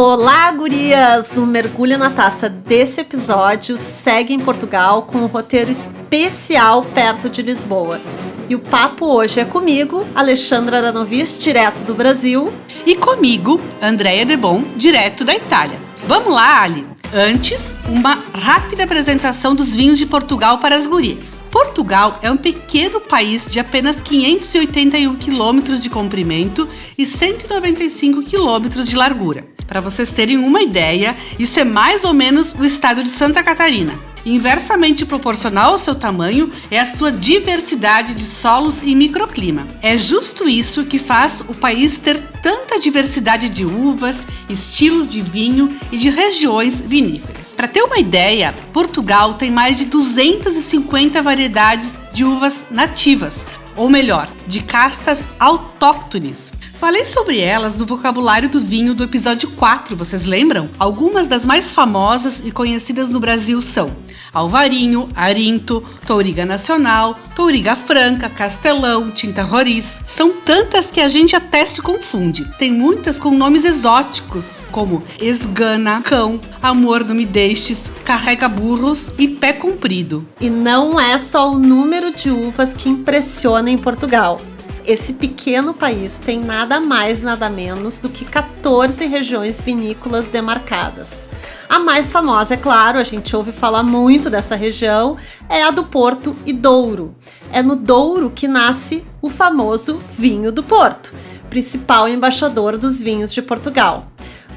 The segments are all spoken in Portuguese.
Olá, gurias! O mergulho na taça desse episódio segue em Portugal com um roteiro especial perto de Lisboa. E o papo hoje é comigo, Alexandra Aranovic, direto do Brasil. E comigo, Andréia Debon, direto da Itália. Vamos lá, Ali! Antes, uma rápida apresentação dos vinhos de Portugal para as gurias. Portugal é um pequeno país de apenas 581 quilômetros de comprimento e 195 quilômetros de largura. Para vocês terem uma ideia, isso é mais ou menos o estado de Santa Catarina. Inversamente proporcional ao seu tamanho é a sua diversidade de solos e microclima. É justo isso que faz o país ter tanta diversidade de uvas, estilos de vinho e de regiões viníferas. Para ter uma ideia, Portugal tem mais de 250 variedades de uvas nativas, ou melhor, de castas autóctones. Falei sobre elas no vocabulário do vinho do episódio 4, vocês lembram? Algumas das mais famosas e conhecidas no Brasil são Alvarinho, Arinto, Touriga Nacional, Touriga Franca, Castelão, Tinta Roriz. São tantas que a gente até se confunde. Tem muitas com nomes exóticos, como Esgana, Cão, Amor Não Me Deixes, Carrega Burros e Pé Comprido. E não é só o número de uvas que impressiona em Portugal. Esse pequeno país tem nada mais, nada menos do que 14 regiões vinícolas demarcadas. A mais famosa, é claro, a gente ouve falar muito dessa região, é a do Porto e Douro. É no Douro que nasce o famoso vinho do Porto, principal embaixador dos vinhos de Portugal.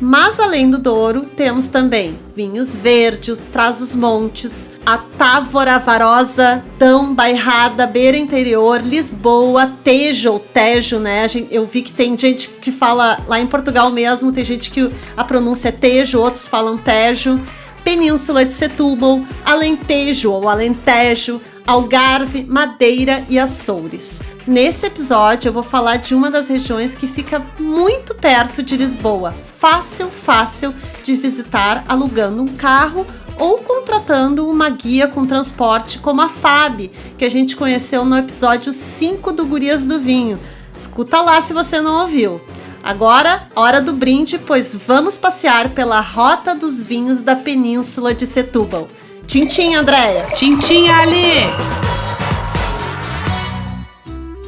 Mas além do Douro, temos também vinhos verdes, Trás-os-Montes, a Távora Varosa, Dão, Bairrada, Beira Interior, Lisboa, Tejo ou Tejo, né? Eu vi que tem gente que fala, lá em Portugal mesmo, tem gente que a pronúncia é Tejo, outros falam Tejo, Península de Setúbal, Alentejo ou Alentejo, Algarve, Madeira e Açores. Nesse episódio eu vou falar de uma das regiões que fica muito perto de Lisboa, fácil de visitar alugando um carro ou contratando uma guia com transporte como a Fabi, que a gente conheceu no episódio 5 do Gurias do Vinho. Escuta lá se você não ouviu. Agora, hora do brinde, pois vamos passear pela Rota dos Vinhos da Península de Setúbal. Tchim, Andréia! Tchim, Ali!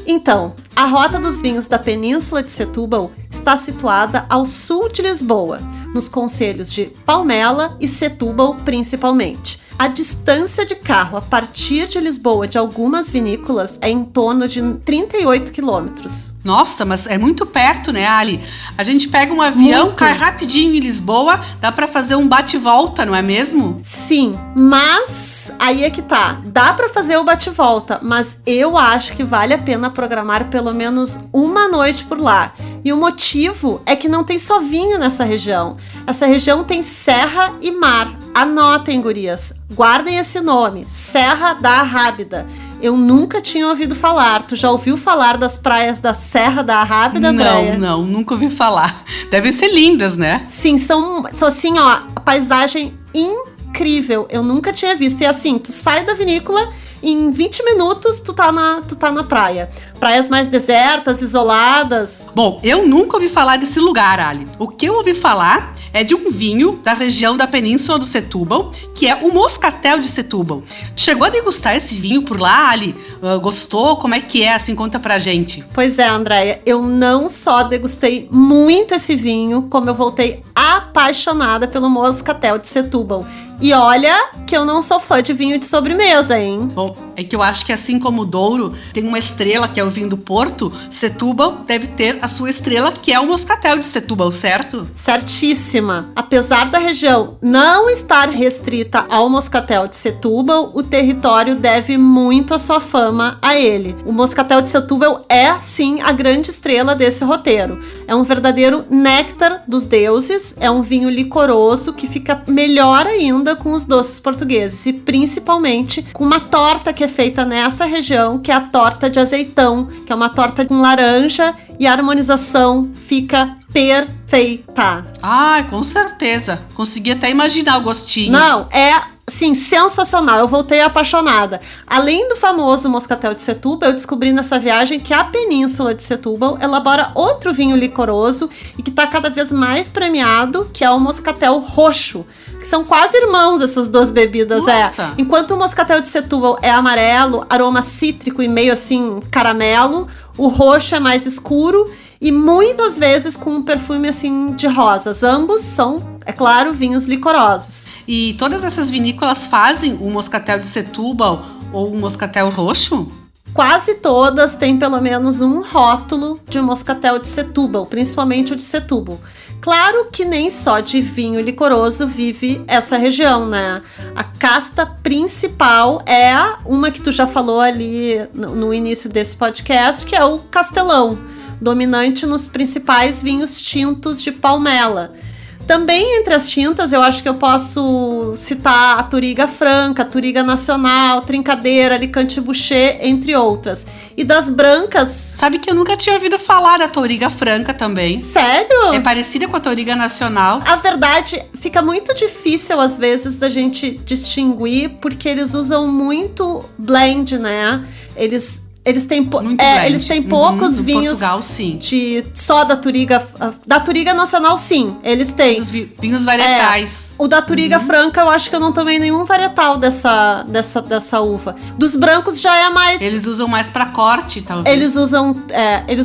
Então, a Rota dos Vinhos da Península de Setúbal está situada ao sul de Lisboa, nos concelhos de Palmela e Setúbal principalmente. A distância de carro a partir de Lisboa de algumas vinícolas é em torno de 38 quilômetros. Nossa, mas é muito perto, né, Ali? A gente pega um avião, cai rapidinho em Lisboa, dá pra fazer um bate-volta, não é mesmo? Sim, mas aí é que tá. Dá pra fazer o bate-volta, mas eu acho que vale a pena programar pelo menos uma noite por lá. E o motivo é que não tem só vinho nessa região. Essa região tem serra e mar. Anotem, gurias. Guardem esse nome, Serra da Arrábida. Eu nunca tinha ouvido falar. Tu já ouviu falar das praias da Serra da Arrábida, Andréia? Não, nunca ouvi falar. Devem ser lindas, né? Sim, são assim, ó, a paisagem incrível. Eu nunca tinha visto. E assim, tu sai da vinícola, em 20 minutos tu tá na praia. Praias mais desertas, isoladas. Bom, eu nunca ouvi falar desse lugar, Ali. O que eu ouvi falar é de um vinho da região da Península do Setúbal, que é o Moscatel de Setúbal. Tu chegou a degustar esse vinho por lá, Ali? Gostou? Como é que é? Assim, conta pra gente. Pois é, Andréia, eu não só degustei muito esse vinho, como eu voltei apaixonada pelo Moscatel de Setúbal. E olha que eu não sou fã de vinho de sobremesa, hein? Bom, é que eu acho que assim como o Douro tem uma estrela, que é o vinho do Porto, Setúbal deve ter a sua estrela, que é o Moscatel de Setúbal, certo? Certíssima. Apesar da região não estar restrita ao Moscatel de Setúbal, o território deve muito a sua fama a ele. O Moscatel de Setúbal é, sim, a grande estrela desse roteiro. É um verdadeiro néctar dos deuses, é um vinho licoroso que fica melhor ainda com os doces portugueses e principalmente com uma torta que é feita nessa região, que é a torta de azeitão, que é uma torta com laranja, e a harmonização fica perfeita. Ai, com certeza. Consegui até imaginar o gostinho. Não, sim, sensacional. Eu voltei apaixonada. Além do famoso moscatel de Setúbal, eu descobri nessa viagem que a Península de Setúbal elabora outro vinho licoroso e que está cada vez mais premiado, que é o moscatel roxo, que são quase irmãos essas duas bebidas. Nossa. Enquanto o moscatel de Setúbal é amarelo, aroma cítrico e meio assim caramelo, o roxo é mais escuro e muitas vezes com um perfume assim de rosas. Ambos são, é claro, vinhos licorosos. E todas essas vinícolas fazem o moscatel de Setúbal ou o moscatel roxo? Quase todas têm pelo menos um rótulo de moscatel de Setúbal, principalmente o de Setúbal. Claro que nem só de vinho licoroso vive essa região, né? A casta principal é uma que tu já falou ali no início desse podcast, que é o Castelão, dominante nos principais vinhos tintos de Palmela. Também entre as tintas, eu acho que eu posso citar a Touriga Franca, a Touriga Nacional, Trincadeira, Alicante Bouschet, entre outras. E das brancas... Sabe que eu nunca tinha ouvido falar da Touriga Franca também. Sério? É parecida com a Touriga Nacional. A verdade, fica muito difícil às vezes da gente distinguir, porque eles usam muito blend, né? Eles têm poucos vinhos Portugal, sim. Só da Touriga Nacional, sim. Eles têm. Os vinhos varietais. O da Touriga Franca, eu acho que eu não tomei nenhum varietal dessa uva. Dos brancos já é mais... Eles usam mais pra corte, talvez. Eles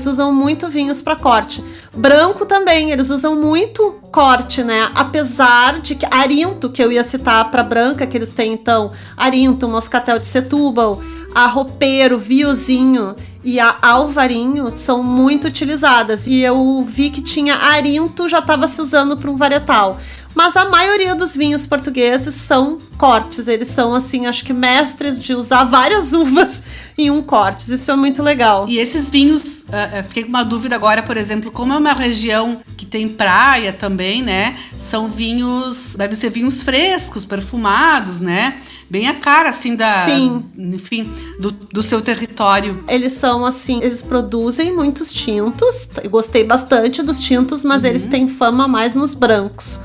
usam muito vinhos pra corte. Branco também, eles usam muito corte, né? Apesar de que Arinto, que eu ia citar pra branca, que eles têm então, Arinto, Moscatel de Setúbal, a Roupeiro, Viozinho e a Alvarinho são muito utilizadas. E eu vi que tinha Arinto, já estava se usando para um varietal. Mas a maioria dos vinhos portugueses são cortes. Eles são, assim, acho que mestres de usar várias uvas em um corte. Isso é muito legal. E esses vinhos, fiquei com uma dúvida agora, por exemplo, como é uma região que tem praia também, né? Devem ser vinhos frescos, perfumados, né? Bem a cara, assim, Sim. Enfim, do seu território. Eles são, assim, eles produzem muitos tintos. Eu gostei bastante dos tintos, mas eles têm fama mais nos brancos.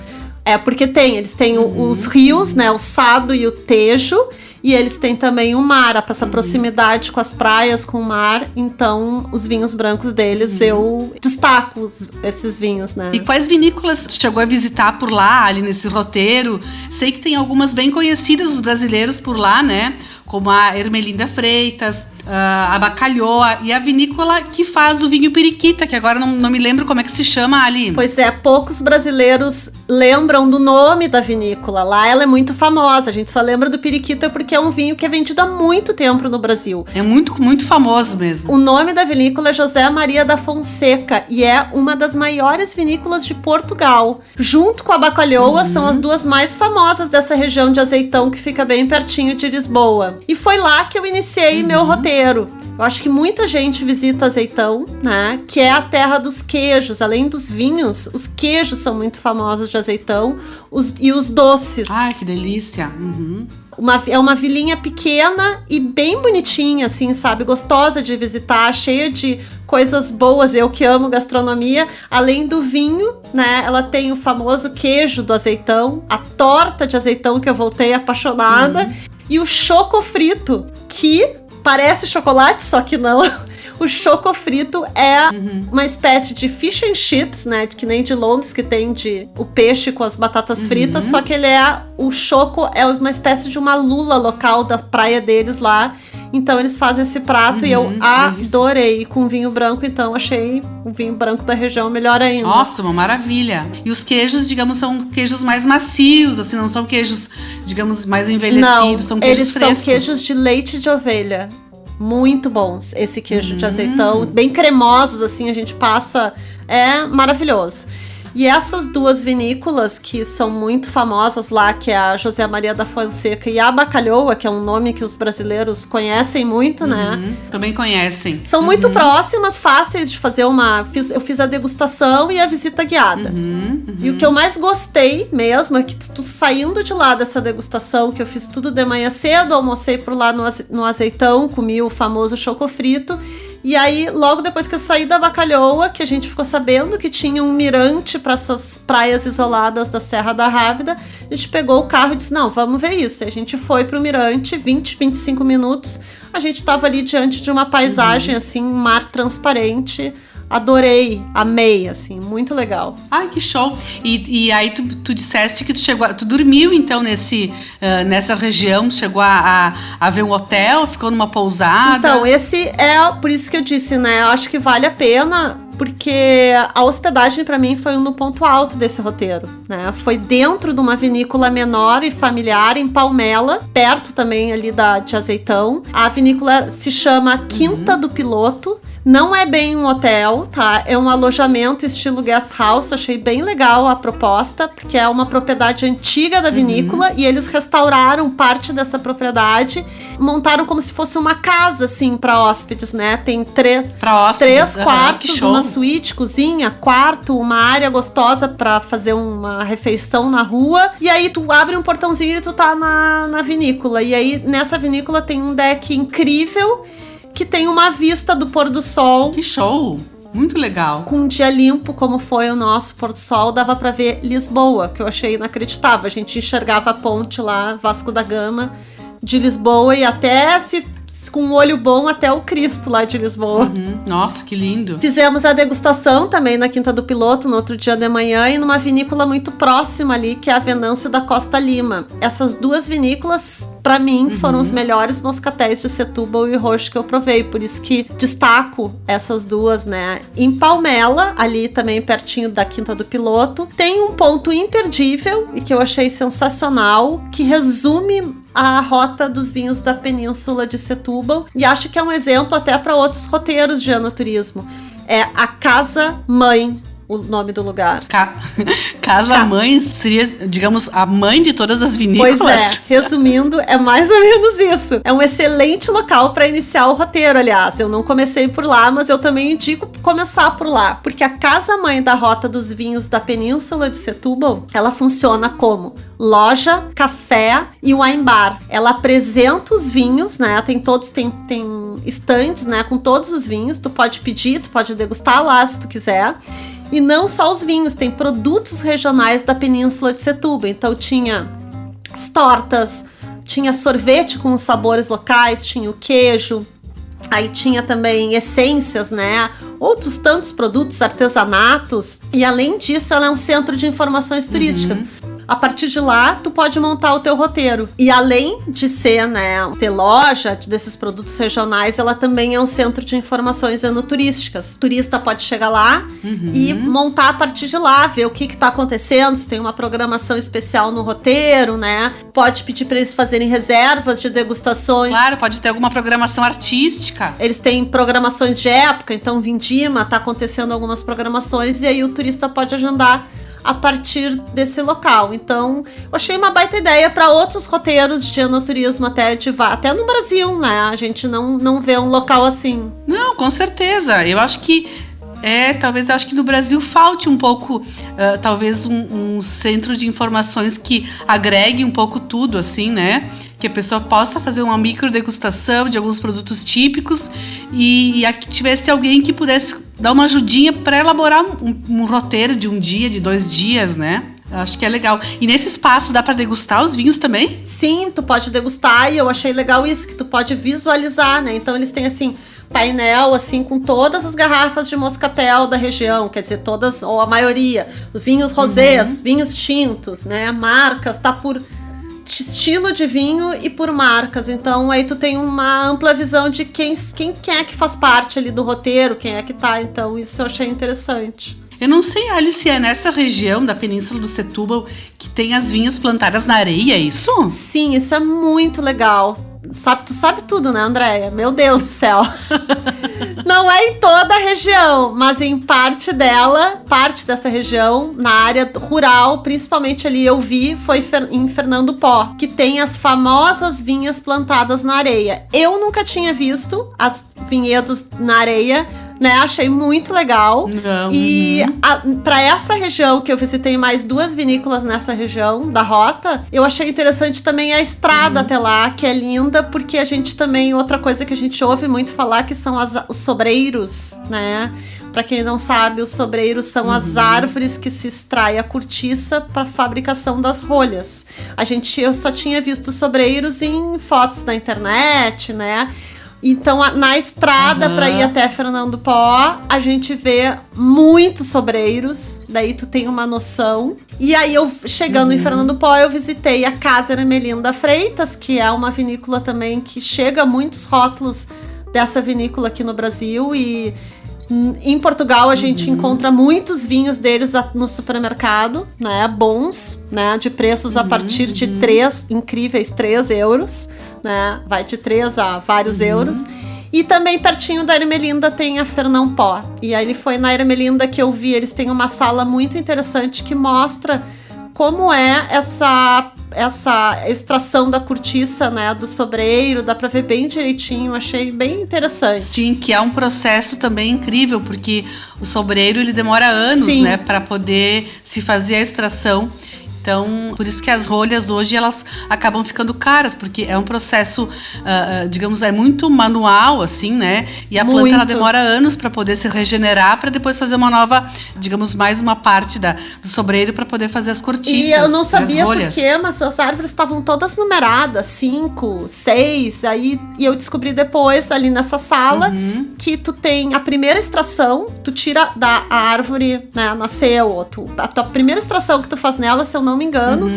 Porque eles têm os rios, né? O Sado e o Tejo. E eles têm também o mar, essa proximidade com as praias, com o mar. Então, os vinhos brancos deles, eu destaco esses vinhos, né? E quais vinícolas chegou a visitar por lá, ali nesse roteiro? Sei que tem algumas bem conhecidas dos brasileiros por lá, né? Como a Ermelinda Freitas, a Bacalhoa e a vinícola que faz o vinho Periquita, que agora não me lembro como é que se chama ali. Pois é, poucos brasileiros lembram do nome da vinícola. Lá ela é muito famosa, a gente só lembra do Periquita porque é um vinho que é vendido há muito tempo no Brasil. É muito, muito famoso mesmo. O nome da vinícola é José Maria da Fonseca e é uma das maiores vinícolas de Portugal. Junto com a Bacalhoa, são as duas mais famosas dessa região de Azeitão, que fica bem pertinho de Lisboa. E foi lá que eu iniciei meu roteiro. Eu acho que muita gente visita Azeitão, né? Que é a terra dos queijos. Além dos vinhos, os queijos são muito famosos de Azeitão e os doces. Ai, que delícia! É uma vilinha pequena e bem bonitinha, assim, sabe? Gostosa de visitar, cheia de coisas boas. Eu que amo gastronomia. Além do vinho, né? Ela tem o famoso queijo do Azeitão, a torta de azeitão que eu voltei apaixonada. E o choco frito, que parece chocolate, só que não. O choco frito é uma espécie de fish and chips, né? Que nem de Londres, que tem o peixe com as batatas fritas. Só que o choco é uma espécie de uma lula local da praia deles lá. Então eles fazem esse prato e eu adorei. Com vinho branco, então achei o vinho branco da região melhor ainda. Nossa, uma maravilha. E os queijos, digamos, são queijos mais macios, assim, não são queijos, digamos, mais envelhecidos, são queijos frescos. Eles são queijos de leite de ovelha. Muito bons, esse queijo de azeitão, bem cremosos, assim, a gente passa, é maravilhoso. E essas duas vinícolas que são muito famosas lá, que é a José Maria da Fonseca e a Bacalhoa, que é um nome que os brasileiros conhecem muito, né? Também conhecem. São muito próximas, fáceis de fazer eu fiz a degustação e a visita guiada. E o que eu mais gostei mesmo é que saindo de lá dessa degustação, que eu fiz tudo de manhã cedo, almocei por lá no Azeitão, comi o famoso choco frito. E aí, logo depois que eu saí da Bacalhoa, que a gente ficou sabendo que tinha um mirante para essas praias isoladas da Serra da Rábida, a gente pegou o carro e disse, não, vamos ver isso. E a gente foi pro mirante, 20, 25 minutos, a gente tava ali diante de uma paisagem, assim, um mar transparente. Adorei, amei, assim, muito legal. Ai, que show! E aí tu disseste que tu dormiu então nessa região, chegou a ver um hotel, ficou numa pousada? Então, esse é, por isso que eu disse, né, eu acho que vale a pena, porque a hospedagem para mim foi no ponto alto desse roteiro, né, foi dentro de uma vinícola menor e familiar em Palmela, perto também ali de Azeitão. A vinícola se chama Quinta do Piloto. Não é bem um hotel, tá? É um alojamento estilo guest house. Achei bem legal a proposta, porque é uma propriedade antiga da vinícola e eles restauraram parte dessa propriedade, montaram como se fosse uma casa, assim, para hóspedes, né? Tem três quartos, uma suíte, cozinha, quarto, uma área gostosa para fazer uma refeição na rua. E aí tu abre um portãozinho e tu tá na vinícola. E aí nessa vinícola tem um deck incrível que tem uma vista do pôr do sol. Que show! Muito legal. Com um dia limpo, como foi o nosso pôr do sol, dava pra ver Lisboa, que eu achei inacreditável. A gente enxergava a ponte lá, Vasco da Gama, de Lisboa, e até com um olho bom até o Cristo lá de Lisboa. Nossa, que lindo. Fizemos a degustação também na Quinta do Piloto, no outro dia de manhã, e numa vinícola muito próxima ali, que é a Venâncio da Costa Lima. Essas duas vinícolas, pra mim, foram os melhores moscatéis de Setúbal e Roxo que eu provei, por isso que destaco essas duas, né? Em Palmela, ali também pertinho da Quinta do Piloto, tem um ponto imperdível e que eu achei sensacional, que resume a rota dos vinhos da Península de Setúbal, e acho que é um exemplo até para outros roteiros de enoturismo. É a Casa Mãe, o nome do lugar. Casa Mãe seria, digamos, a mãe de todas as vinícolas. Pois é, resumindo, é mais ou menos isso. É um excelente local para iniciar o roteiro, aliás. Eu não comecei por lá, mas eu também indico começar por lá, porque a Casa Mãe da Rota dos Vinhos da Península de Setúbal, ela funciona como loja, café e wine bar. Ela apresenta os vinhos, né? Tem estandes, né, com todos os vinhos. Tu pode pedir, tu pode degustar lá se tu quiser. E não só os vinhos, tem produtos regionais da Península de Setúbal. Então tinha as tortas, tinha sorvete com os sabores locais, tinha o queijo, aí tinha também essências, né? Outros tantos produtos, artesanatos. E além disso, ela é um centro de informações turísticas. A partir de lá, tu pode montar o teu roteiro. E além de ser, né, ter loja desses produtos regionais, ela também é um centro de informações enoturísticas. O turista pode chegar lá e montar a partir de lá, ver o que tá acontecendo, se tem uma programação especial no roteiro, né? Pode pedir para eles fazerem reservas de degustações. Claro, pode ter alguma programação artística. Eles têm programações de época, então Vindima tá acontecendo algumas programações e aí o turista pode agendar a partir desse local. Então, eu achei uma baita ideia para outros roteiros de enoturismo até no Brasil, né? A gente não vê um local assim. Não, com certeza. Eu acho que talvez no Brasil falte um pouco, talvez um centro de informações que agregue um pouco tudo, assim, né? Que a pessoa possa fazer uma micro degustação de alguns produtos típicos e aqui tivesse alguém que pudesse dar uma ajudinha para elaborar um roteiro de um dia, de 2 dias, né? Eu acho que é legal. E nesse espaço dá para degustar os vinhos também? Sim, tu pode degustar e eu achei legal isso, que tu pode visualizar, né? Então eles têm assim painel assim com todas as garrafas de moscatel da região, quer dizer, todas ou a maioria, vinhos rosés, vinhos tintos, né? Marcas, tá por estilo de vinho e por marcas. Então aí tu tem uma ampla visão de quem é que faz parte ali do roteiro, quem é que tá. Então isso eu achei interessante. Eu não sei, Alice, se é nessa região da Península do Setúbal que tem as vinhas plantadas na areia, é isso? Sim, isso é muito legal. Tu sabe tudo, né, Andréia? Meu Deus do céu. Não é em toda a região, mas em parte dessa região, na área rural, principalmente ali eu vi, foi em Fernando Pó, que tem as famosas vinhas plantadas na areia. Eu nunca tinha visto as vinhedos na areia, né? Achei muito legal. E para essa região que eu visitei mais 2 vinícolas nessa região da rota, eu achei interessante também a estrada até lá, que é linda, porque a gente também, outra coisa que a gente ouve muito falar, que são os sobreiros, né? Para quem não sabe, os sobreiros são as árvores que se extrai a cortiça para fabricação das rolhas. Eu só tinha visto sobreiros em fotos na internet, né? Então, na estrada para ir até Fernando Pó, a gente vê muitos sobreiros, daí tu tem uma noção. E aí, eu chegando em Fernando Pó, eu visitei a Casa Ermelinda Freitas, que é uma vinícola também que chega a muitos rótulos dessa vinícola aqui no Brasil. E em Portugal, a gente encontra muitos vinhos deles no supermercado, né, bons, né, de preços a partir de 3 euros, né, vai de 3 a vários euros. E também pertinho da Ermelinda tem a Fernão Pó. E aí foi na Ermelinda que eu vi, eles têm uma sala muito interessante que mostra como é essa extração da cortiça, né, do sobreiro, dá pra ver bem direitinho, achei bem interessante. Sim, que é um processo também incrível, porque o sobreiro ele demora anos, né, para poder se fazer a extração. Então, por isso que as rolhas hoje elas acabam ficando caras, porque é um processo, digamos, é muito manual, assim, né? E a planta ela demora anos para poder se regenerar, para depois fazer uma nova, digamos, mais uma parte do sobreiro para poder fazer as cortiças. E eu não sabia por quê, mas as árvores estavam todas numeradas, 5, 6, aí e eu descobri depois ali nessa sala que tu tem a primeira extração, tu tira da árvore, né, nasceu, a tua primeira extração que tu faz nela, se eu não me engano,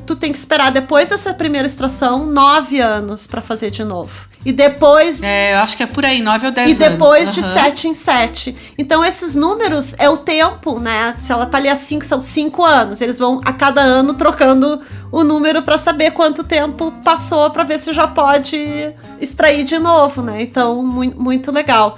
tu tem que esperar depois dessa primeira extração 9 anos pra fazer de novo. E depois... eu acho que é por aí, 9 ou 10 anos. E depois de 7 em 7. Então, esses números é o tempo, né? Se ela tá ali assim, que são 5 anos. Eles vão, a cada ano, trocando o número pra saber quanto tempo passou, pra ver se já pode extrair de novo, né? Então, muito legal.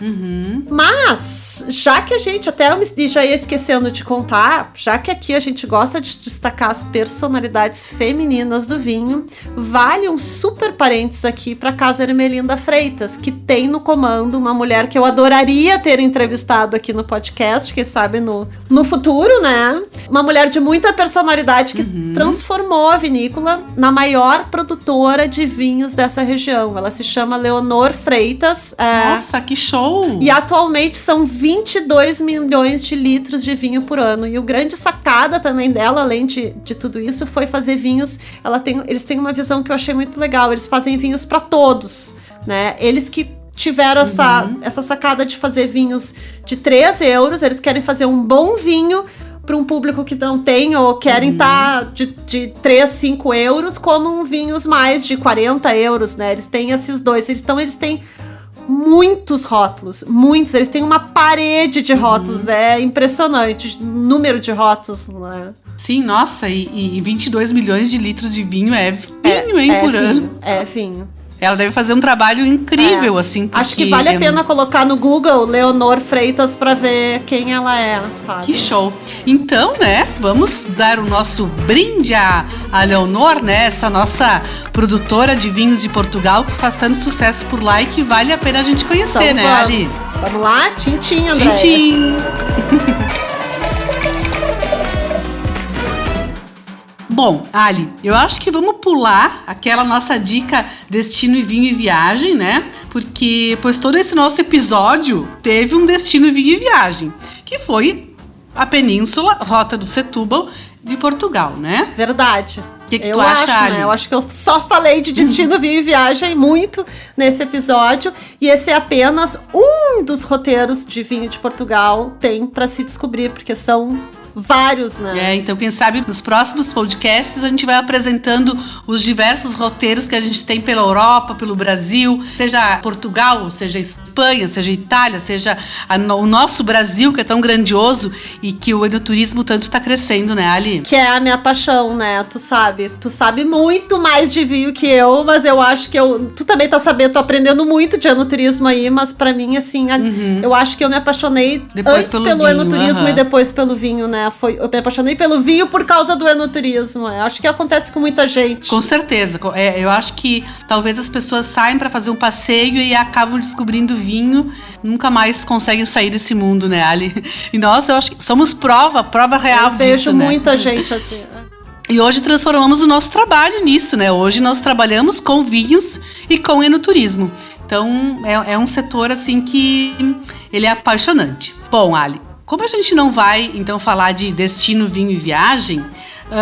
Mas, já que a gente, até eu já ia esquecendo de contar, já que aqui a gente gosta de destacar as personalidades femininas do vinho, vale um super parênteses aqui pra Casa Ermelinda Freitas, que tem no comando uma mulher que eu adoraria ter entrevistado aqui no podcast, quem sabe no futuro, né? Uma mulher de muita personalidade que transformou a vinícola na maior produtora de vinhos dessa região. Ela se chama Leonor Freitas. Nossa, que show! E atualmente são 22 milhões de litros de vinho por ano. E o grande sacada também dela, além de tudo isso, foi fazer vinhos. Eles têm uma visão que eu achei muito legal. Eles fazem vinhos para todos, né? Eles que tiveram essa sacada de fazer vinhos de 3 euros. Eles querem fazer um bom vinho para um público que não tem ou querem estar de 3, 5 euros, como vinhos mais de 40 euros, né? Eles têm esses dois. Eles têm muitos rótulos, muitos. Eles têm uma parede de rótulos, é impressionante o número de rótulos, né? Sim, nossa, e 22 milhões de litros de vinho é vinho, por ano. É vinho. Ela deve fazer um trabalho incrível, assim. Acho que vale a pena colocar no Google Leonor Freitas pra ver quem ela é, sabe? Que show! Então, né, vamos dar o nosso brinde à Leonor, né? Essa nossa produtora de vinhos de Portugal, que faz tanto sucesso por lá e que vale a pena a gente conhecer, então, né, Ali? Vamos lá? Tchim, Andréia. Tchim! Bom, Ali, eu acho que vamos pular aquela nossa dica destino e vinho e viagem, né? Porque, pois todo esse nosso episódio teve um destino, vinho e viagem, que foi a Península, Rota do Setúbal de Portugal, né? Verdade. O que tu acha, Ali? Né? Eu acho que eu só falei de destino, vinho e viagem muito nesse episódio. E esse é apenas um dos roteiros de vinho de Portugal tem para se descobrir, porque são vários, né? Então quem sabe nos próximos podcasts a gente vai apresentando os diversos roteiros que a gente tem pela Europa, pelo Brasil, seja Portugal, seja Espanha, seja Itália, seja o nosso Brasil, que é tão grandioso e que o enoturismo tanto tá crescendo, né, Ali? Que é a minha paixão, né? Tu sabe muito mais de vinho que eu, mas eu acho que tu também tá sabendo, tô aprendendo muito de enoturismo aí, mas pra mim, assim, eu acho que eu me apaixonei depois antes pelo enoturismo e depois pelo vinho, né? né? Eu me apaixonei pelo vinho por causa do enoturismo. Acho que acontece com muita gente. Com certeza. Eu acho que talvez as pessoas saem para fazer um passeio e acabam descobrindo vinho, nunca mais conseguem sair desse mundo, né, Ali? E nós, eu acho que somos prova real disso, né? Eu vejo muita gente assim. E hoje transformamos o nosso trabalho nisso, né? Hoje nós trabalhamos com vinhos e com enoturismo. Então, é um setor, assim, que ele é apaixonante. Bom, Ali, como a gente não vai, então, falar de destino, vinho e viagem,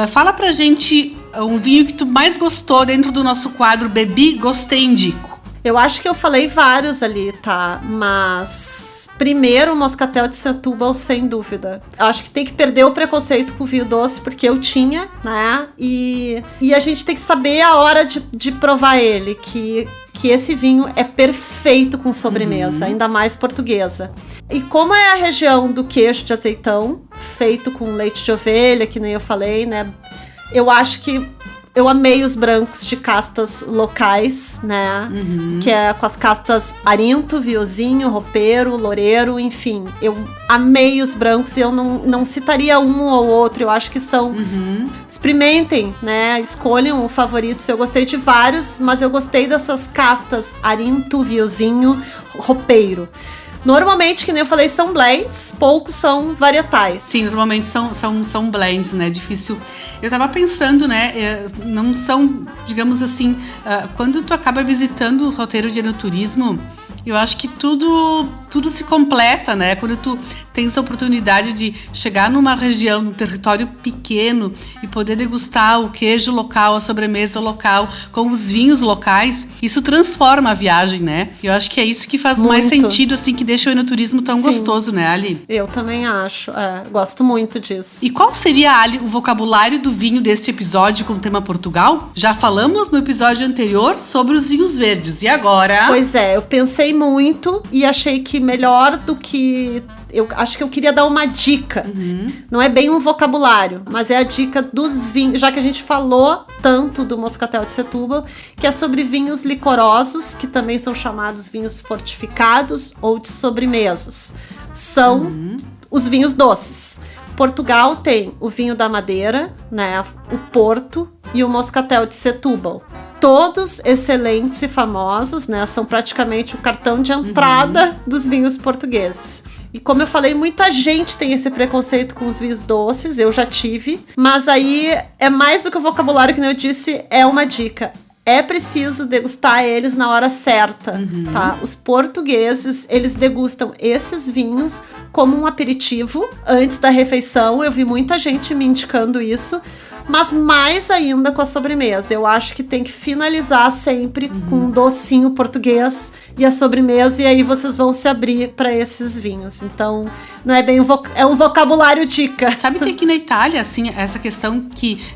fala pra gente um vinho que tu mais gostou dentro do nosso quadro Bebi, Gostei, Indico. Eu acho que eu falei vários ali, tá? Mas primeiro o Moscatel de Setúbal, sem dúvida. Eu acho que tem que perder o preconceito com o vinho doce, porque eu tinha, né? E a gente tem que saber a hora de provar ele, que esse vinho é perfeito com sobremesa, ainda mais portuguesa. E como é a região do queijo de azeitão, feito com leite de ovelha, que nem eu falei, né? Eu acho que eu amei os brancos de castas locais, né? Que é com as castas Arinto, Viozinho, Roupeiro, Loureiro, enfim. Eu amei os brancos e eu não citaria um ou outro. Eu acho que são... Experimentem, né? Escolham o favorito. Eu gostei de vários, mas eu gostei dessas castas Arinto, Viozinho, Roupeiro. Normalmente, que nem eu falei, são blends, poucos são varietais. Sim, normalmente são blends, né? Difícil. Eu tava pensando, né? Não são, digamos assim, quando tu acaba visitando o roteiro de enoturismo, eu acho que tudo se completa, né? Quando tu tens a oportunidade de chegar numa região, num território pequeno e poder degustar o queijo local, a sobremesa local, com os vinhos locais, isso transforma a viagem, né? Eu acho que é isso que faz mais sentido, assim, que deixa o enoturismo tão gostoso, né, Ali? Eu também acho. Gosto muito disso. E qual seria, Ali, o vocabulário do vinho deste episódio com o tema Portugal? Já falamos no episódio anterior sobre os vinhos verdes. E agora? Pois é, eu pensei muito e achei que melhor do que... Eu acho que eu queria dar uma dica. Não é bem um vocabulário, mas é a dica dos vinhos, já que a gente falou tanto do Moscatel de Setúbal, que é sobre vinhos licorosos, que também são chamados vinhos fortificados ou de sobremesas. São os vinhos doces. Portugal tem o vinho da Madeira, né, o Porto e o Moscatel de Setúbal. Todos excelentes e famosos, né? São praticamente o cartão de entrada dos vinhos portugueses. E como eu falei, muita gente tem esse preconceito com os vinhos doces, eu já tive. Mas aí é mais do que o vocabulário, que eu disse, é uma dica. É preciso degustar eles na hora certa, tá? Os portugueses, eles degustam esses vinhos como um aperitivo antes da refeição. Eu vi muita gente me indicando isso. Mas mais ainda com a sobremesa. Eu acho que tem que finalizar sempre com um docinho português e a sobremesa, e aí vocês vão se abrir para esses vinhos. Então, não é bem é um vocabulário dica. Sabe que aqui na Itália, assim, essa questão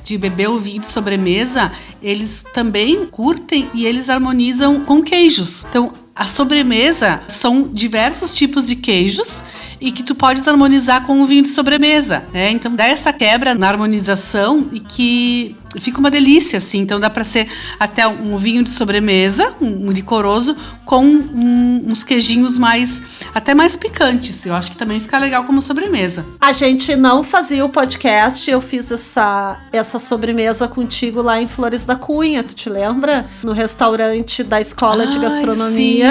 de beber o vinho de sobremesa, eles também curtem e eles harmonizam com queijos. Então, a sobremesa são diversos tipos de queijos e que tu podes harmonizar com o vinho de sobremesa, né? Então dá essa quebra na harmonização e que fica uma delícia, assim. Então dá para ser até um vinho de sobremesa, um licoroso, com uns queijinhos até mais picantes. Eu acho que também fica legal como sobremesa. A gente não fazia o podcast, eu fiz essa sobremesa contigo lá em Flores da Cunha, tu te lembra? No restaurante da Escola de Gastronomia.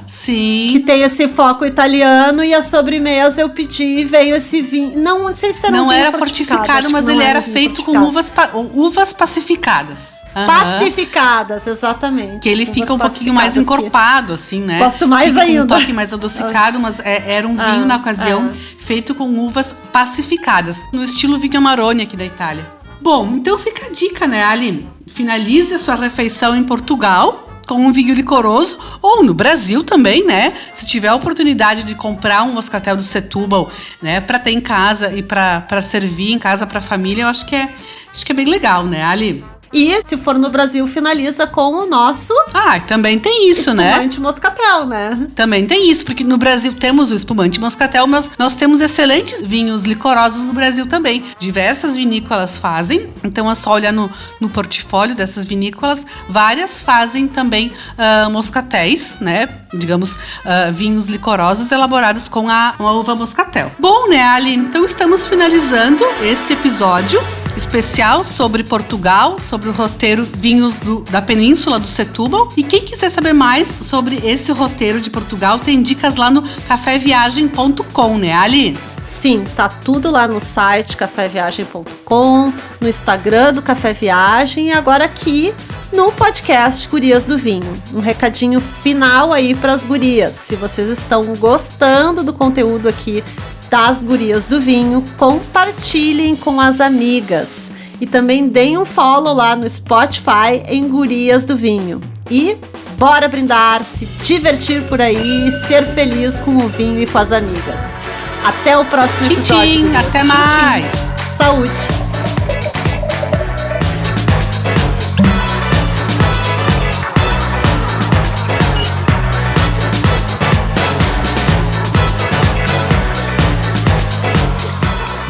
Sim. Que tem esse foco italiano, e a sobremesa eu pedi e veio esse vinho. Não sei se era não um vinho era fortificado, mas ele era feito com uvas pacificadas. Pacificadas, exatamente. Que ele fica um pouquinho mais encorpado, assim, né? Gosto mais fica ainda. Com um toque mais adocicado, mas era um vinho na ocasião feito com uvas pacificadas, no estilo vinho Amarone aqui da Itália. Bom, então fica a dica, né, Ali? Finalize a sua refeição em Portugal com um vinho licoroso, ou no Brasil também, né? Se tiver a oportunidade de comprar um Moscatel do Setúbal, né, para ter em casa e para servir em casa para a família, eu acho que é bem legal, né, Ali? E se for no Brasil, finaliza com o nosso também tem isso, né? espumante moscatel, né? Também tem isso, porque no Brasil temos o espumante moscatel, mas nós temos excelentes vinhos licorosos no Brasil também. Diversas vinícolas fazem, então é só olhar no portfólio dessas vinícolas. Várias fazem também moscatéis, né? Digamos, vinhos licorosos elaborados com a uva moscatel. Bom, né, Ali? Então estamos finalizando este episódio especial sobre Portugal, sobre o roteiro Vinhos da Península do Setúbal. E quem quiser saber mais sobre esse roteiro de Portugal, tem dicas lá no caféviagem.com, né, Ali? Sim, tá tudo lá no site caféviagem.com, no Instagram do Café Viagem e agora aqui no podcast Gurias do Vinho. Um recadinho final aí para as gurias. Se vocês estão gostando do conteúdo aqui das Gurias do Vinho, compartilhem com as amigas. E também deem um follow lá no Spotify em Gurias do Vinho. E bora brindar, se divertir por aí e ser feliz com o vinho e com as amigas. Até o próximo episódio. Tchim, até mais. Saúde.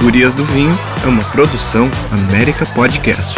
Gurias do Vinho é uma produção América Podcast.